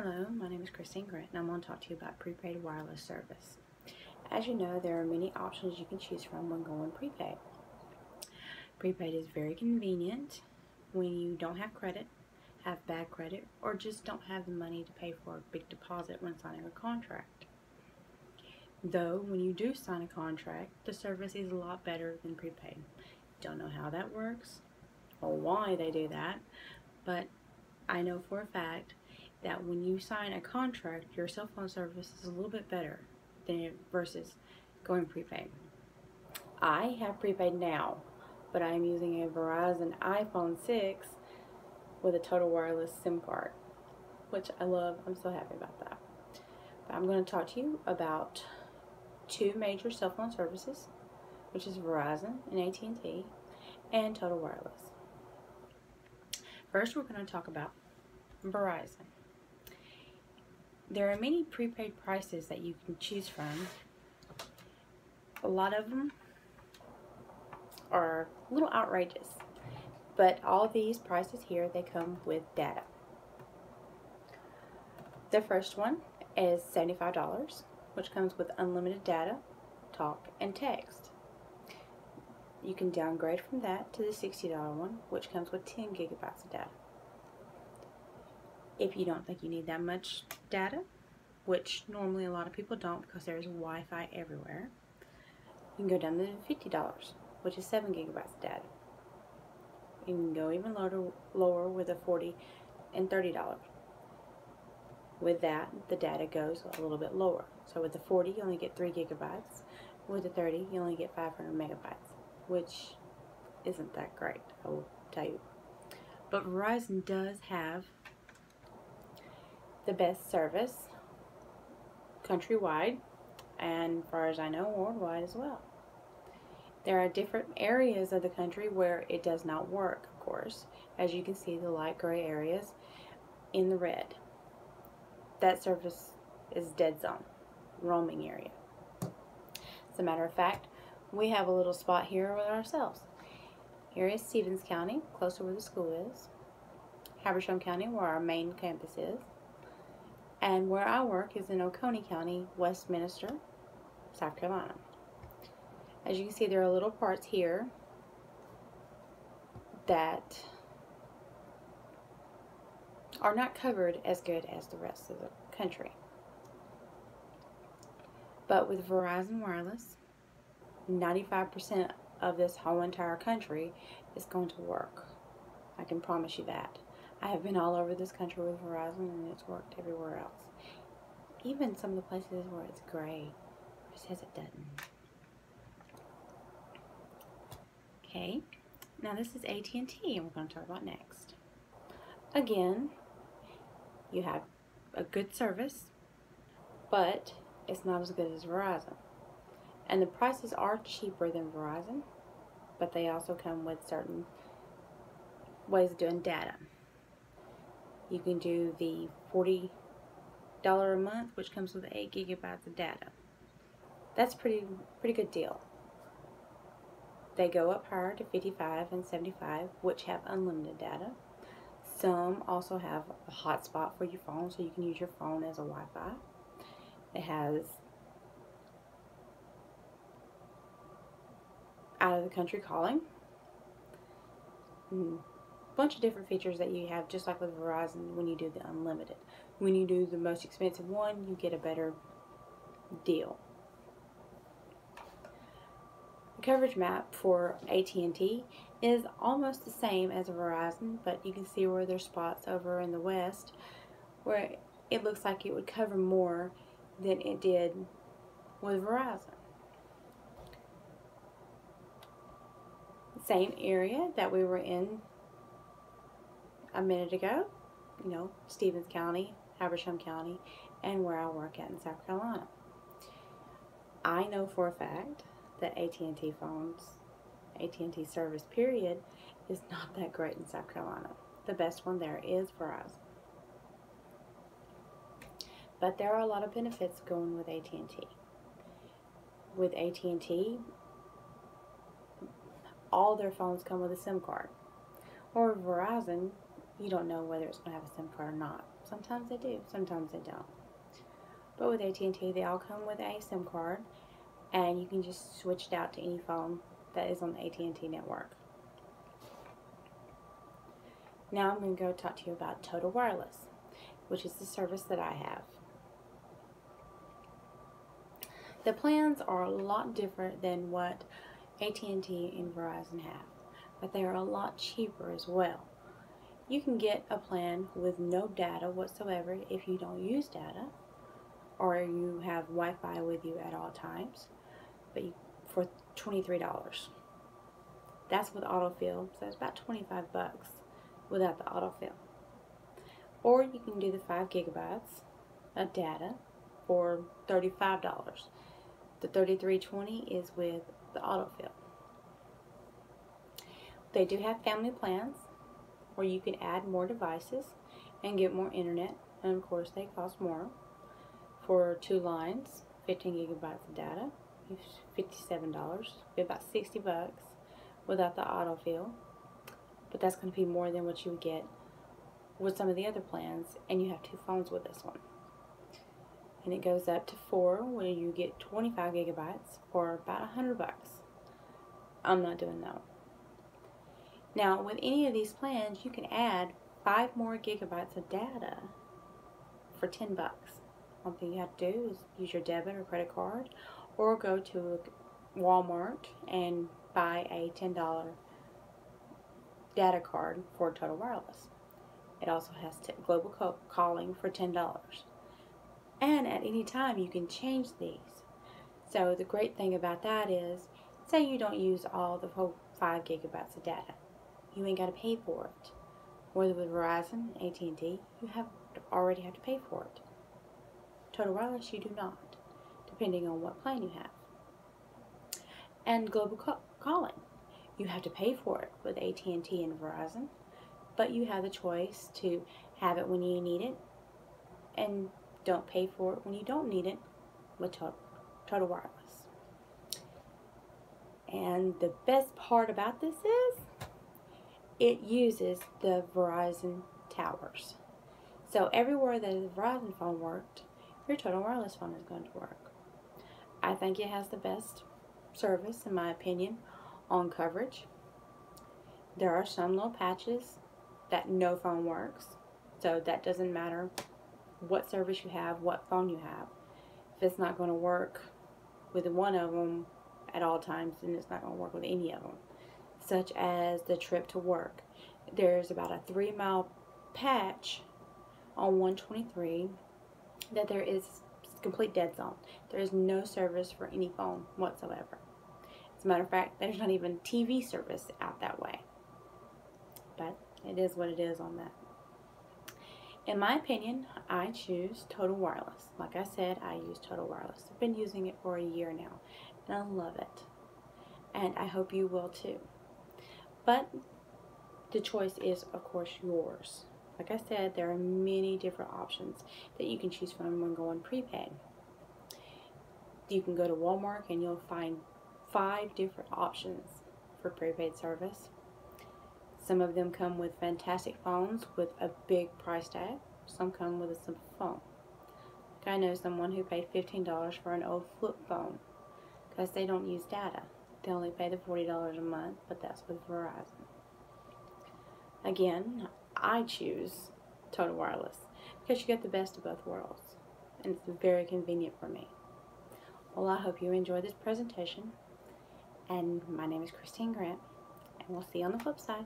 Hello, my name is Christine Grant and I'm going to talk to you about prepaid wireless service. As you know, there are many options you can choose from when going prepaid. Prepaid is very convenient when you don't have credit, have bad credit, or just don't have the money to pay for a big deposit when signing a contract. Though, when you do sign a contract, the service is a lot better than prepaid. Don't know how that works or why they do that, but I know for a fact that when you sign a contract, your cell phone service is a little bit better than versus going prepaid. I have prepaid now, but I'm using a Verizon iPhone 6 with a total wireless SIM card, which I love. I'm so happy about that. But I'm going to talk to you about two major cell phone services, which is Verizon and AT&T, and total wireless. First, we're going to talk about Verizon. There are many prepaid prices that you can choose from. A lot of them are a little outrageous, but all these prices here, they come with data. The first one is $75, which comes with unlimited data, talk, and text. You can downgrade from that to the $60 one, which comes with 10 gigabytes of data. If you don't think you need that much data, which normally a lot of people don't because there's Wi-Fi everywhere, you can go down to $50, which is 7 gigabytes of data. You can go even lower with a $40 and $30. With that, the data goes a little bit lower. So with the 40, you only get 3 gigabytes. With the 30, you only get 500 megabytes, which isn't that great, I will tell you. But Verizon does have the best service countrywide, and as far as I know, worldwide as well. There are different areas of the country where it does not work, of course. As you can see, the light gray areas in the red. That service is dead zone, roaming area. As a matter of fact, we have a little spot here with ourselves. Here is Stevens County, close to where the school is. Habersham County, where our main campus is. And where I work is in Oconee County, Westminster, South Carolina. As you can see, there are little parts here that are not covered as good as the rest of the country. But with Verizon Wireless, 95% of this whole entire country is going to work. I can promise you that. I have been all over this country with Verizon and it's worked everywhere else. Even some of the places where it's gray, it says it doesn't. Okay, now this is AT&T and we're going to talk about next. Again, you have a good service, but it's not as good as Verizon. And the prices are cheaper than Verizon, but they also come with certain ways of doing data. You can do the $40 a month, which comes with 8 gigabytes of data. That's pretty good deal. They go up higher to 55 and 75, which have unlimited data. Some also have a hotspot for your phone, so you can use your phone as a Wi-Fi. It has out of the country calling. Bunch of different features that you have, just like with Verizon when you do the unlimited. When you do the most expensive one, you get a better deal. The coverage map for AT&T is almost the same as Verizon, but you can see where there's spots over in the west where it looks like it would cover more than it did with Verizon. Same area that we were in a minute ago, Stevens County, Habersham County, and where I work at in South Carolina. I know for a fact that AT&T phones, AT&T service period, is not that great in South Carolina. The best one there is Verizon. But there are a lot of benefits going with AT&T. With AT&T, all their phones come with a SIM card. Or Verizon, you don't know whether it's going to have a SIM card or not. Sometimes they do, sometimes they don't. But with AT&T, they all come with a SIM card, and you can just switch it out to any phone that is on the AT&T network. Now I'm going to go talk to you about Total Wireless, which is the service that I have. The plans are a lot different than what AT&T and Verizon have, but they are a lot cheaper as well. You can get a plan with no data whatsoever if you don't use data, or you have Wi-Fi with you at all times, but for $23. That's with autofill, so it's about 25 bucks without the autofill. Or you can do the 5 gigabytes of data for $35. The $33.20 is with the autofill. They do have family plans where you can add more devices and get more internet, and of course they cost more. For 2 lines, 15 gigabytes of data, $57, be about 60 bucks without the autofill. But that's going to be more than what you would get with some of the other plans, and you have 2 phones with this one. And it goes up to 4, where you get 25 gigabytes for about 100 bucks. I'm not doing that. Now, with any of these plans, you can add 5 more gigabytes of data for 10 bucks. One thing you have to do is use your debit or credit card, or go to Walmart and buy a $10 data card for Total Wireless. It also has global calling for $10. And at any time you can change these. So the great thing about that is, say you don't use all the whole 5 gigabytes of data. You ain't got to pay for it. Whether with Verizon, AT&T, you already have to pay for it. Total Wireless, you do not, depending on what plan you have. And global calling, you have to pay for it with AT&T and Verizon, but you have the choice to have it when you need it and don't pay for it when you don't need it with Total Wireless. And the best part about this is it uses the Verizon towers. So everywhere that the Verizon phone worked, your Total Wireless phone is going to work. I think it has the best service, in my opinion, on coverage. There are some little patches that no phone works, so that doesn't matter what service you have, what phone you have. If it's not going to work with one of them at all times, then it's not going to work with any of them. Such as the trip to work. There's about a 3-mile patch on 123 that there is complete dead zone. There is no service for any phone whatsoever. As a matter of fact, there's not even TV service out that way. But it is what it is on that. In my opinion, I choose Total Wireless. Like I said, I use Total Wireless. I've been using it for a year now, and I love it. And I hope you will too. But the choice is, of course, yours. Like I said, there are many different options that you can choose from when going prepaid. You can go to Walmart and you'll find 5 different options for prepaid service. Some of them come with fantastic phones with a big price tag. Some come with a simple phone. I know someone who paid $15 for an old flip phone because they don't use data. They only pay the $40 a month, but that's with Verizon. Again, I choose Total Wireless because you get the best of both worlds, and it's very convenient for me. Well, I hope you enjoyed this presentation, and my name is Christine Grant, and we'll see you on the flip side.